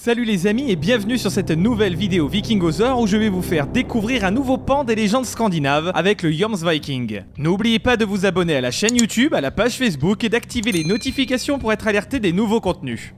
Salut les amis et bienvenue sur cette nouvelle vidéo Vikingosaur où je vais vous faire découvrir un nouveau pan des légendes scandinaves avec le Jomsviking. N'oubliez pas de vous abonner à la chaîne YouTube, à la page Facebook et d'activer les notifications pour être alerté des nouveaux contenus.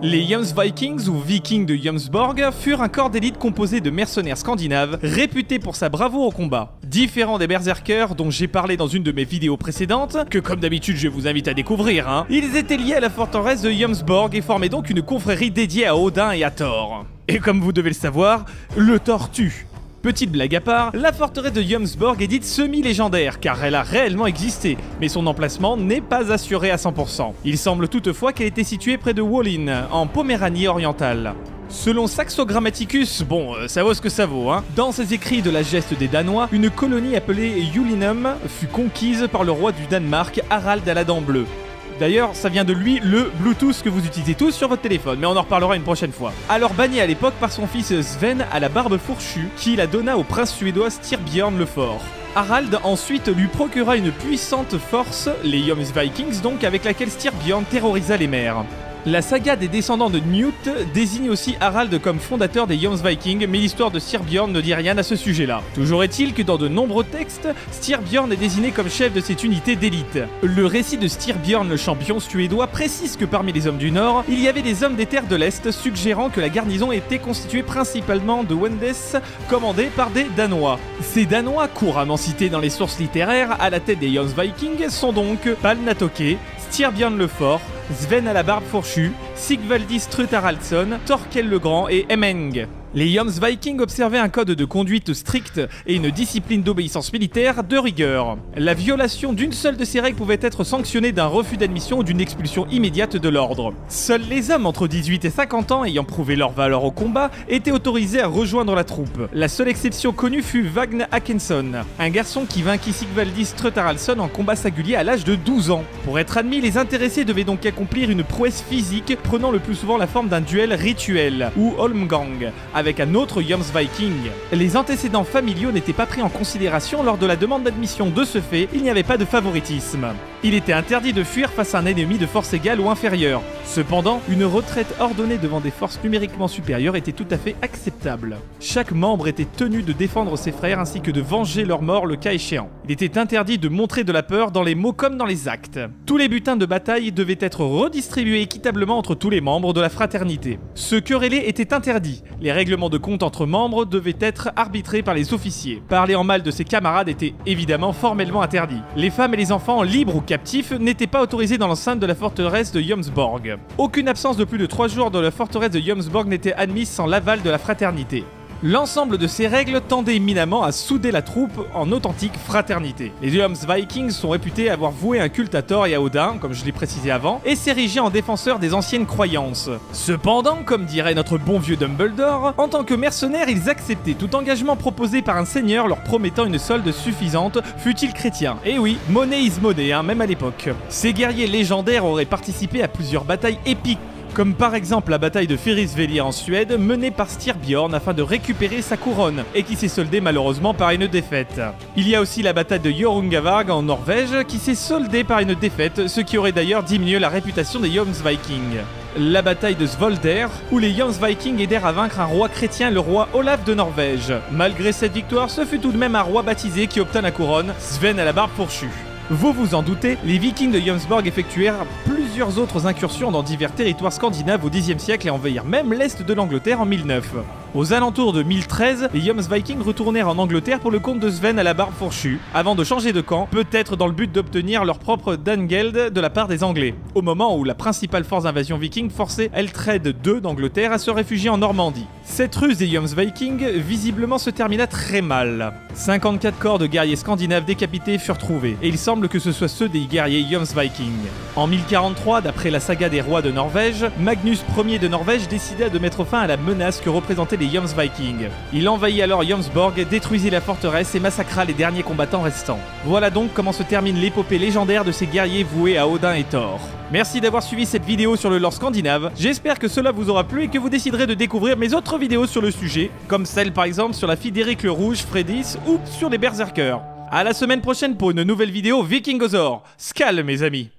Les Jomsvikings ou Vikings de Jomsborg furent un corps d'élite composé de mercenaires scandinaves réputés pour sa bravoure au combat. Différents des berserkers dont j'ai parlé dans une de mes vidéos précédentes, que comme d'habitude je vous invite à découvrir, ils étaient liés à la forteresse de Jomsborg et formaient donc une confrérie dédiée à Odin et à Thor. Et comme vous devez le savoir, le Thor tue. Petite blague à part, la forteresse de Jomsborg est dite semi-légendaire car elle a réellement existé, mais son emplacement n'est pas assuré à 100%. Il semble toutefois qu'elle était située près de Wollin, en Poméranie orientale. Selon Saxo Grammaticus, ça vaut ce que ça vaut, Dans ses écrits de la geste des Danois, une colonie appelée Julinum fut conquise par le roi du Danemark, Harald à la dent bleue. D'ailleurs, ça vient de lui, le Bluetooth que vous utilisez tous sur votre téléphone, mais on en reparlera une prochaine fois. Alors banni à l'époque par son fils Sven à la barbe fourchue, qui la donna au prince suédois Styrbjörn le Fort. Harald ensuite lui procura une puissante force, les Jomsvikings donc, avec laquelle Styrbjörn terrorisa les mers. La saga des descendants de Newt désigne aussi Harald comme fondateur des Jomsvikings, mais l'histoire de Styrbjörn ne dit rien à ce sujet-là. Toujours est-il que dans de nombreux textes, Styrbjörn est désigné comme chef de cette unité d'élite. Le récit de Styrbjörn le champion suédois précise que parmi les hommes du Nord, il y avait des hommes des terres de l'Est, suggérant que la garnison était constituée principalement de Wendes, commandés par des Danois. Ces Danois, couramment cités dans les sources littéraires, à la tête des Jomsvikings, sont donc Palnatoke, Styrbjörn le Fort, Sven à la barbe fourchue, Sigvaldi Strut Haraldsson, Thorkel le Grand et Hemeng. Les Jomsvikings observaient un code de conduite strict et une discipline d'obéissance militaire de rigueur. La violation d'une seule de ces règles pouvait être sanctionnée d'un refus d'admission ou d'une expulsion immédiate de l'ordre. Seuls les hommes entre 18 et 50 ans ayant prouvé leur valeur au combat étaient autorisés à rejoindre la troupe. La seule exception connue fut Vagn Hakensson, un garçon qui vainquit Sigvaldi Strut Haraldsson en combat singulier à l'âge de 12 ans. Pour être admis, les intéressés devaient donc accomplir une prouesse physique prenant le plus souvent la forme d'un duel rituel, ou Holmgang, avec un autre Jomsviking. Les antécédents familiaux n'étaient pas pris en considération lors de la demande d'admission. De ce fait, il n'y avait pas de favoritisme. Il était interdit de fuir face à un ennemi de force égale ou inférieure. Cependant, une retraite ordonnée devant des forces numériquement supérieures était tout à fait acceptable. Chaque membre était tenu de défendre ses frères ainsi que de venger leur mort le cas échéant. Il était interdit de montrer de la peur dans les mots comme dans les actes. Tous les butins de bataille devaient être redistribués équitablement entre tous les membres de la fraternité. Se quereller était interdit. Les règlements de compte entre membres devaient être arbitrés par les officiers. Parler en mal de ses camarades était évidemment formellement interdit. Les femmes et les enfants, libres ou captifs, n'étaient pas autorisés dans l'enceinte de la forteresse de Jomsborg. Aucune absence de plus de 3 jours de la forteresse de Jomsborg n'était admise sans l'aval de la fraternité. L'ensemble de ces règles tendait éminemment à souder la troupe en authentique fraternité. Les Jomsvikings sont réputés avoir voué un culte à Thor et à Odin, comme je l'ai précisé avant, et s'ériger en défenseurs des anciennes croyances. Cependant, comme dirait notre bon vieux Dumbledore, en tant que mercenaires, ils acceptaient tout engagement proposé par un seigneur leur promettant une solde suffisante, fût-il chrétien. Et oui, money is money, même à l'époque. Ces guerriers légendaires auraient participé à plusieurs batailles épiques, comme par exemple la bataille de Fyrisvellir en Suède, menée par Styrbjörn afin de récupérer sa couronne, et qui s'est soldée malheureusement par une défaite. Il y a aussi la bataille de Hjörungavágr en Norvège, qui s'est soldée par une défaite, ce qui aurait d'ailleurs diminué la réputation des Jomsvikings. La bataille de Svolder, où les Jomsvikings aidèrent à vaincre un roi chrétien, le roi Olaf de Norvège. Malgré cette victoire, ce fut tout de même un roi baptisé qui obtint la couronne, Sven à la barbe fourchue. Vous vous en doutez, les Vikings de Jomsborg effectuèrent plusieurs autres incursions dans divers territoires scandinaves au Xe siècle et envahirent même l'est de l'Angleterre en 1009. Aux alentours de 1013, les Jomsvikings retournèrent en Angleterre pour le compte de Sven à la barbe fourchue, avant de changer de camp, peut-être dans le but d'obtenir leur propre Dangeld de la part des Anglais, au moment où la principale force d'invasion viking forçait Elthred II d'Angleterre à se réfugier en Normandie. Cette ruse des Jomsvikings visiblement se termina très mal. 54 corps de guerriers scandinaves décapités furent trouvés, et il semble que ce soit ceux des guerriers Jomsvikings. En 1043, 703, d'après la saga des rois de Norvège, Magnus Ier de Norvège décida de mettre fin à la menace que représentaient les Jomsvikings. Il envahit alors Jomsborg, détruisit la forteresse et massacra les derniers combattants restants. Voilà donc comment se termine l'épopée légendaire de ces guerriers voués à Odin et Thor. Merci d'avoir suivi cette vidéo sur le lore scandinave, j'espère que cela vous aura plu et que vous déciderez de découvrir mes autres vidéos sur le sujet, comme celle par exemple sur la fille d'Éric le Rouge, Freydis, ou sur les berserkers. À la semaine prochaine pour une nouvelle vidéo Vikingosaur. Skål mes amis.